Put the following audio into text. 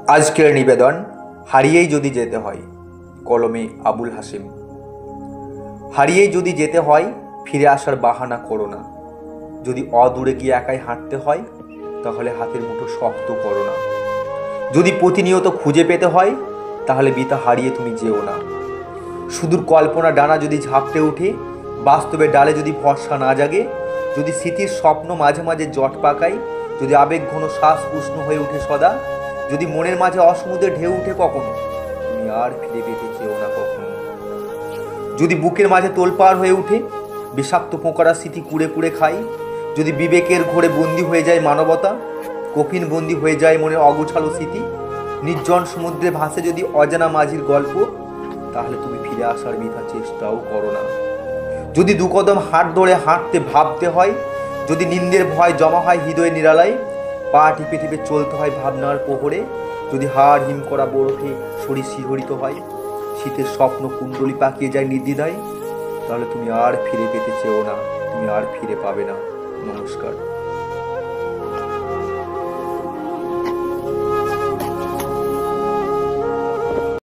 আজকের নিবেদন হারিয়েই যদি যেতে হয়, কলমে আবুল হাসিম। হারিয়েই যদি যেতে হয়, ফিরে আসার বাহানা করো না। যদি অদূরে গিয়ে একাই হাঁটতে হয়, তাহলে হাতের মুঠো শক্ত করো না। যদি প্রতিনিয়ত খুঁজে পেতে হয়, তাহলে বৃথা হারিয়ে তুমি যেও না। সুদূর কল্পনা ডানা যদি ঝাপটে উঠে, বাস্তবের ডালে যদি ভরসা না জাগে, যদি স্মৃতির স্বপ্ন মাঝে মাঝে জট পাকায়, যদি আবেগ ঘন শ্বাস উষ্ণ হয়ে উঠে সদা, যদি মনের মাঝে অসমুদ্রে ঢেউ উঠে কখনো, তুমি আর ফিরে পেতে চেও না কখনো। যদি বুকের মাঝে তোলপাড় হয়ে উঠে, বিষাক্ত পোকারা স্মৃতি কুড়ে কুড়ে খাই, যদি বিবেকের ঘোরে বন্দী হয়ে যায় মানবতা, কফিন বন্দী হয়ে যায় মনের অগোছালো স্মৃতি, নির্জন সমুদ্রে ভাসে যদি অজানা মাঝির গল্প, তাহলে তুমি ফিরে আসার বৃথা চেষ্টাও করো না। যদি দু কদম হাত ধরে হাঁটতে ভাবতে হয়, যদি নিন্দের ভয় জমা হয় হৃদয়ে নিরালায়, পা টিপে টিপে চলতে হয় ভাবনার প্রহরে, যদি হাড় হিম করা বরফে শরীর শিহরিত হয়, শীতের স্বপ্ন কুণ্ডলি পাকিয়ে যায় নির্দ্বিধায়, তাহলে তুমি আর ফিরে পেতে চেও না, তুমি আর ফিরে পাবে না। নমস্কার।